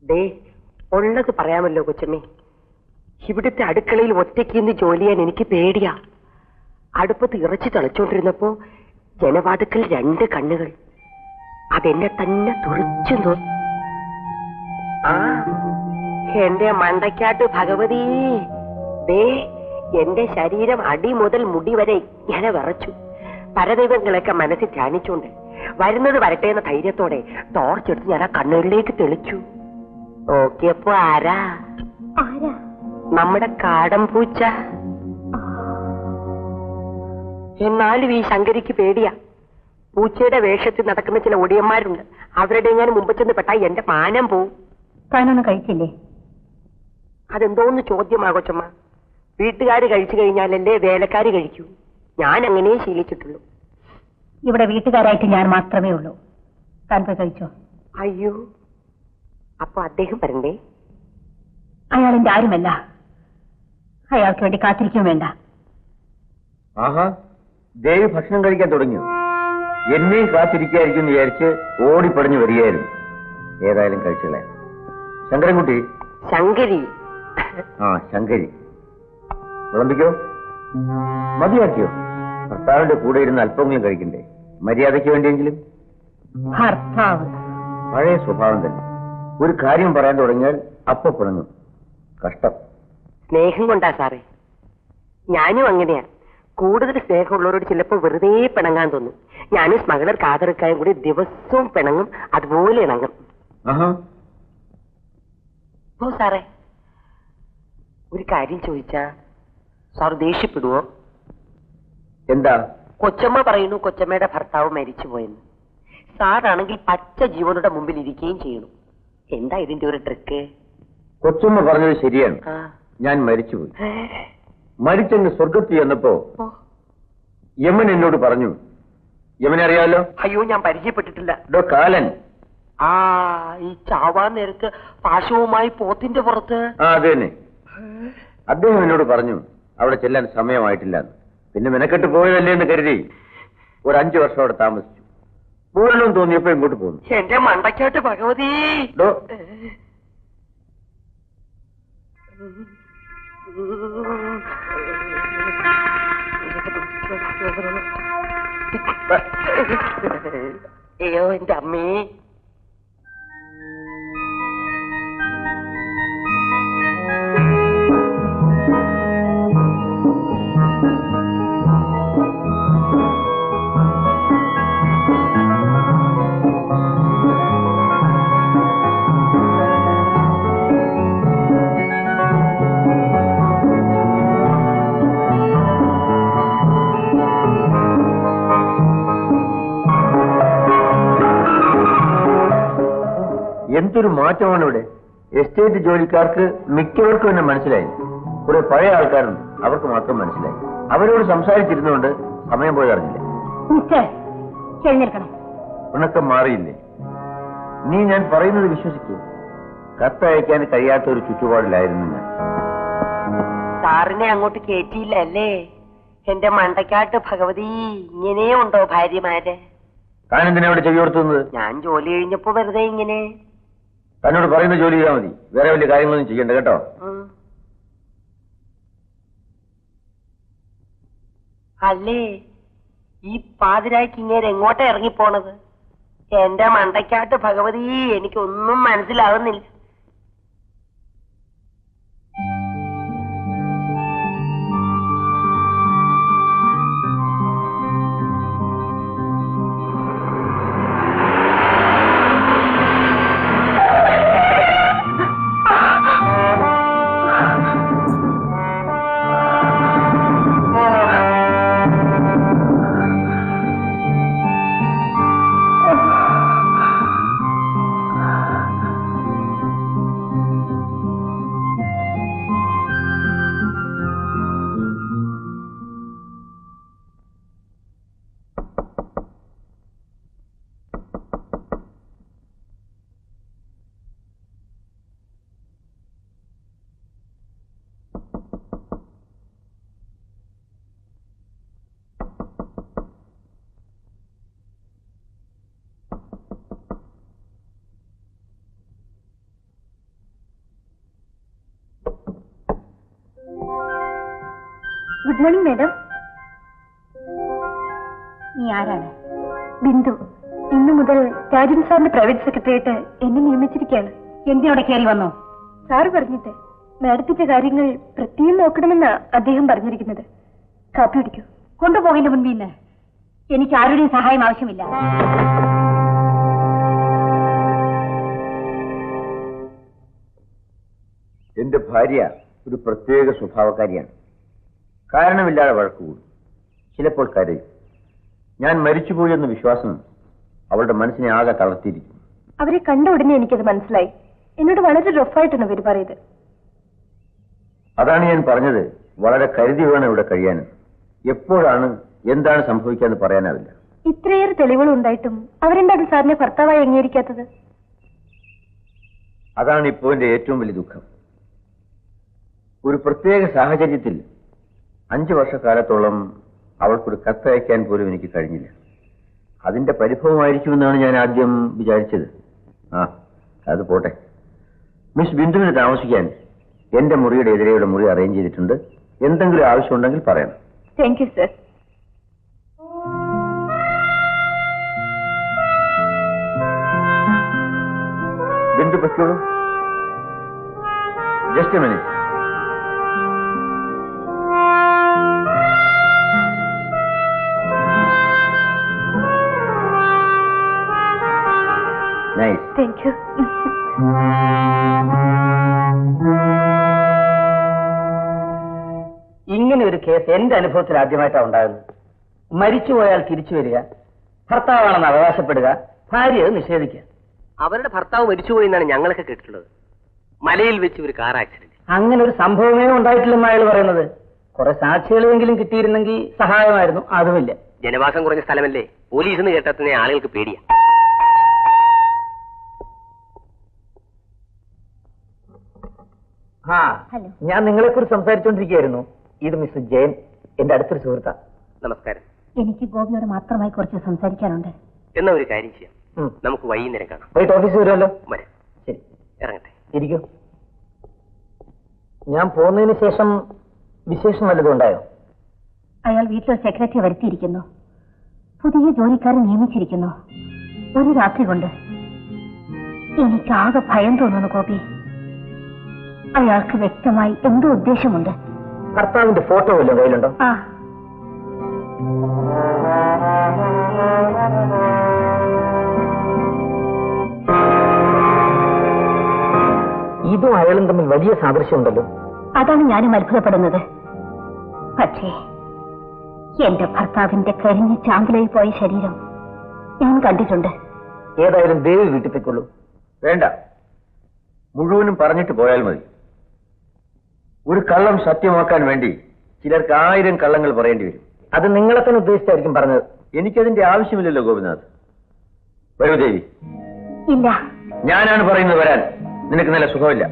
ദേ ഉള്ളത് പറയാമല്ലോ കൊച്ചമ്മേ. ഇവിടുത്തെ അടുക്കളയിൽ ഒറ്റയ്ക്ക് നിന്ന് ജോലി ചെയ്യാൻ എനിക്ക് പേടിയാ. അടുപ്പത്ത് ഇറച്ചി തിളച്ചോണ്ടിരുന്നപ്പോ ജനവാതുക്കൽ 2 കണ്ണുകൾ അതെന്നെ തന്നെ തുറച്ചു നോക്കി. ആ എന്റെ മണ്ടയ്ക്കാട്ട് ഭഗവതി, ദേ എന്റെ ശരീരം അടി മുതൽ മുടി വരെ ഇങ്ങനെ വിറച്ചു. പരദൈവങ്ങളൊക്കെ മനസ്സിൽ ധ്യാനിച്ചുകൊണ്ട് വരുന്നത് വരട്ടെ എന്ന ധൈര്യത്തോടെ ടോർച്ചെടുത്ത് ഞാൻ ആ കണ്ണുകളിലേക്ക് തെളിച്ചു. നോക്കിയപ്പോ ആരാ? നമ്മുടെ കാടൻ പൂച്ച. എന്നാലും ഈ ശങ്കരിക്ക് പേടിയാ. പൂച്ചയുടെ വേഷത്തിൽ നടക്കുന്ന ചില ഒടിയന്മാരുണ്ട്. അവരുടെ എങ്ങാനും മുമ്പ് ചെന്ന് പെട്ടാ എന്റെ മാനം പോവും. താനൊന്നും കഴിച്ചില്ലേ? അതെന്തോന്ന് ചോദ്യമാ കൊച്ചമ്മ. വീട്ടുകാര് കഴിച്ചു കഴിഞ്ഞാലല്ലേ വേലക്കാര് കഴിക്കൂ. ഞാൻ അങ്ങനെ ശീലിച്ചിട്ടുള്ളൂ. ഇവിടെ വീട്ടുകാരായിട്ട് ഞാൻ മാത്രമേ ഉള്ളൂ. താൻ പോയി കഴിച്ചോ. അയ്യോ, അപ്പൊ അദ്ദേഹം വരണ്ടേ? അയാൾ എന്റെ ആരുമല്ല. അയാൾക്ക് വേണ്ടി കാത്തിരിക്കും വേണ്ട. ആഹാ, ദേവി ഭക്ഷണം കഴിക്കാൻ തുടങ്ങിയോ? എന്നെയും കാത്തിരിക്കായിരിക്കും എന്ന് വിചാരിച്ച് ഓടിപ്പടഞ്ഞു വരികയായിരുന്നു. ഏതായാലും കഴിച്ചോളെ. ശങ്കരൻകുട്ടി. ശങ്കരി. ആ ശങ്കരി. വിളമ്പിക്കോ. മതിയാക്കിയോ? ഭർത്താവിന്റെ കൂടെ ഇരുന്ന് അല്പമെങ്കിലും കഴിക്കണ്ടേ? മര്യാദയ്ക്ക് വേണ്ടിയെങ്കിലും. ഭർത്താവ് പഴയ സ്വഭാവം തന്നെ. ഒരു കാര്യം പറയാൻ തുടങ്ങിയാൽ അപ്പൊ പിണങ്ങും. കഷ്ടം. സ്നേഹം കൊണ്ടാ സാറേ. ഞാനും അങ്ങനെയാ. കൂടുതൽ സ്നേഹമുള്ളവരോട് ചിലപ്പോ വെറുതെ പിണങ്ങാൻ തോന്നും. ഞാനും സ്മഗ്ലർ കാതർക്കായും കൂടി ദിവസവും പിണങ്ങും. അതുപോലെ ഇണങ്ങും. ഓ സാറേ, ഒരു കാര്യം ചോദിച്ചാ സാർ ദേഷ്യപ്പെടുവോ? എന്താ? കൊച്ചമ്മ പറയുന്നു കൊച്ചമ്മയുടെ ഭർത്താവ് മരിച്ചുപോയെന്ന്. സാറാണെങ്കിൽ പച്ച ജീവനുടെ മുമ്പിൽ ഇരിക്കുകയും ചെയ്യണു. എന്താ ഇതിന്റെ ഒരു ട്രിക്ക്? കൊച്ചമ്മ പറഞ്ഞത് ശരിയാണ്. ഞാൻ മരിച്ചുപോയി. മരിച്ചെന്ന് സ്വർഗത്തിൽ ചെന്നപ്പോ യമൻ എന്നോട് പറഞ്ഞു. യമനെ അറിയാമല്ലോ? അയ്യോ, ഞാൻ പരിചയപ്പെട്ടിട്ടില്ല. ഡോ കാലൻ. ആ, ഈ ചാവാൻ നേരത്ത് പാശവുമായി പോത്തിന്റെ പുറത്ത്. ആ അത് തന്നെ. അദ്ദേഹം എന്നോട് പറഞ്ഞു അവിടെ ചെല്ലാൻ സമയമായിട്ടില്ല. പിന്നെ മെനക്കെട്ട് പോയതല്ലേ എന്ന് കരുതി ഒരു 5 വർഷം അവിടെ താമസിച്ചു. പോരണമെന്ന് തോന്നിയപ്പോ ഇങ്ങോട്ട് പോന്നു. എന്റെ മണ്ടയ്ക്കാട്ട് ഭഗവതി. അയ്യോ എന്റെ അമ്മേ. എന്തൊരു മാറ്റമാണ് ഇവിടെ. എസ്റ്റേറ്റ് ജോലിക്കാർക്ക് മിക്കവർക്കും എന്നെ മനസ്സിലായി. കുറെ പഴയ ആൾക്കാരുണ്ട്, അവർക്ക് മാത്രം മനസ്സിലായി. അവരോട് സംസാരിച്ചിരുന്നുകൊണ്ട് സമയം പോയി അറിഞ്ഞില്ല. പിണക്കം മാറിയില്ലേ? നീ ഞാൻ പറയുന്നത് വിശ്വസിക്കൂ. കത്തയക്കാൻ കഴിയാത്ത ഒരു ചുറ്റുപാടിലായിരുന്നു ഞാൻ. സാറിനെ അങ്ങോട്ട് കേറ്റിയില്ല അല്ലേ? എന്റെ മണ്ടയ്ക്കാട്ട് ഭഗവതി. ഇങ്ങനെ ഉണ്ടോ ഭാര്യമാര്? താൻ എന്തിനാ ഇവിടെ ചെവി കൊടുത്തുന്നത്? ഞാൻ ജോലി കഴിഞ്ഞപ്പോ വെറുതെ ഇങ്ങനെ. തന്നോട് പറയുന്ന ജോലി ചെയ്താൽ മതി. വേറെ വലിയ കാര്യങ്ങളൊന്നും ചെയ്യണ്ട കേട്ടോ. അല്ലേ, ഈ പാതിരായ്ക്ക് ഇങ്ങനെ എങ്ങോട്ടാ ഇറങ്ങിപ്പോണത്? എന്റെ മണ്ടയ്ക്കാട്ട് ഭഗവതി, എനിക്കൊന്നും മനസ്സിലാകുന്നില്ല. Good morning madam. നീ ആരാണ്? ബിന്ദു. ഇന്നു മുതൽ രാജൻ സാറിന്റെ പ്രൈവറ്റ് സെക്രട്ടറിയായിട്ട് എന്നെ നിയമിച്ചിരിക്കുകയാണ്. എന്തിനോടെ കയറി വന്നോ? സാറ് പറഞ്ഞിട്ട് മാഡത്തിന്റെ കാര്യങ്ങൾ പ്രത്യേകം നോക്കണമെന്നാ അദ്ദേഹം പറഞ്ഞിരിക്കുന്നത്. കാപ്പി കുടിക്കൂ. കൊണ്ടുപോകേണ്ട മുൻപിൽ നിന്ന് എനിക്ക് ആരുടെയും സഹായം ആവശ്യമില്ല. എന്റെ ഭാര്യ ഒരു പ്രത്യേക സ്വഭാവക്കാരിയാണ്. കാരണമില്ലാതെ വഴക്കുകൂടും, ചിലപ്പോൾ കരയും. ഞാൻ മരിച്ചുപോയെന്ന വിശ്വാസം അവളുടെ മനസ്സിനെ ആകെ തളർത്തിയിരിക്കും. അവരെ കണ്ട ഉടനെ എനിക്കത് മനസ്സിലായി. എന്നോട് വളരെ റഫായിട്ടാണ് അവർ പറയുന്നത്. അതാണ് ഞാൻ പറഞ്ഞത്, വളരെ കരുതി വേണം ഇവിടെ കഴിയാൻ. എപ്പോഴാണ് എന്താണ് സംഭവിക്കാന്ന് പറയാനാവില്ല. ഇത്രയേറെ തെളിവുകൾ ഉണ്ടായിട്ടും അവരെന്താണ് സാറിനെ ഭർത്താവായി അംഗീകരിക്കാത്തത്? അതാണ് ഇപ്പോൾ എന്റെ ഏറ്റവും വലിയ ദുഃഖം. ഒരു പ്രത്യേക സാഹചര്യത്തിൽ 5 വർഷക്കാലത്തോളം അവൾക്കൊരു കത്തയക്കാൻ പോലും എനിക്ക് കഴിഞ്ഞില്ല. അതിന്റെ പരിഭവമായിരിക്കുമെന്നാണ് ഞാൻ ആദ്യം വിചാരിച്ചത്. അത് പോട്ടെ. മിസ് ബിന്ദുവിന് താമസിക്കാൻ എന്റെ മുറിയുടെ എതിരെയുള്ള മുറി അറേഞ്ച് ചെയ്തിട്ടുണ്ട്. എന്തെങ്കിലും ആവശ്യമുണ്ടെങ്കിൽ പറയണം. Thank you sir. ബിന്ദു പറ്റോളൂ. Just a minute. Nice. Thank you. ഇങ്ങനെ ഒരു കേസ് എന്റെ അനുഭവത്തിൽ ആദ്യമായിട്ടാണ് ഉണ്ടാകുന്നത്. മരിച്ചുപോയാൽ തിരിച്ചു വരിക, ഭർത്താവാണെന്ന് അവകാശപ്പെടുക, ഭാര്യ നിഷേധിക്കുക. അവരുടെ ഭർത്താവ് മരിച്ചുപോയി എന്നാണ് ഞങ്ങളൊക്കെ കേട്ടിട്ടുള്ളത്. മലയിൽ വെച്ച് ഒരു കാർ ആക്സിഡന്റ്. അങ്ങനെ ഒരു സംഭവമേ ഉണ്ടായിട്ടില്ലെന്ന് അയാൾ പറയുന്നത്. കുറെ സാക്ഷികളെങ്കിലും കിട്ടിയിരുന്നെങ്കിൽ സഹായമായിരുന്നു. അതുമില്ല. ജനവാസം കുറഞ്ഞ സ്ഥലമല്ലേ, പോലീസ് എന്ന് കേട്ടതിനെ ആളുകൾക്ക് പേടിയാ. ഹലോ. ഞാൻ നിങ്ങളെക്കുറിച്ച് സംസാരിച്ചുകൊണ്ടിരിക്കുകയായിരുന്നു. ഇത് മിസ്റ്റർ ജയൻ, എന്റെ അടുത്തൊരു സുഹൃത്താ. നമസ്കാരം. എനിക്ക് ഗോപിയോട് മാത്രമായി കുറച്ച് സംസാരിക്കാനുണ്ട്. എന്നാ ഒരു കാര്യം ചെയ്യാം, നമുക്ക് വൈകുന്നേരം കാണാം. വൈകിട്ട് ഓഫീസിൽ വരുമല്ലോ. വരാം. ശരി, ഇറങ്ങട്ടെ. ഇരിക്കൂ. ഞാൻ പോകുന്നതിന് ശേഷം വിശേഷം വല്ലതും ഉണ്ടായോ? അയാൾ വീട്ടിൽ സെക്രട്ടറി വരുത്തിയിരിക്കുന്നു. പുതിയ ജോലിക്കാരെ നിയമിച്ചിരിക്കുന്നു. ഒരു രാത്രി കൊണ്ട് എനിക്കാകെ ഭയം തോന്നുന്നു ഗോപി. അയാൾക്ക് വ്യക്തമായി എന്തോ ഉദ്ദേശമുണ്ട്. ഭർത്താവിന്റെ ഫോട്ടോ വല്ലതും കയ്യിലുണ്ടോ? ഇതും അയാളും തമ്മിൽ വലിയ സാദൃശ്യമുണ്ടല്ലോ. അതാണ് ഞാനും അത്ഭുതപ്പെടുന്നത്. പക്ഷേ എന്റെ ഭർത്താവിന്റെ കരിഞ്ഞ് ചാമ്പലായി പോയ ശരീരം ഞാൻ കണ്ടിട്ടുണ്ട്. ഏതായാലും ദേവി വീട്ടിൽ പോയിക്കൊള്ളൂ. വേണ്ട, മുഴുവനും പറഞ്ഞിട്ട് പോയാൽ മതി. ഒരു കള്ളം സത്യമാക്കാൻ വേണ്ടി ചിലർക്ക് 1000 കള്ളങ്ങൾ പറയേണ്ടി വരും. അത് നിങ്ങളെ തന്നെ ഉദ്ദേശിച്ചായിരിക്കും പറഞ്ഞത്. എനിക്കതിന്റെ ആവശ്യമില്ലല്ലോ ഗോപിനാഥ്. വരൂ ദേവി. ഇല്ല, ഞാനാണ് പറയുന്നത് വരാൻ. നിനക്ക് നല്ല സുഖമില്ല.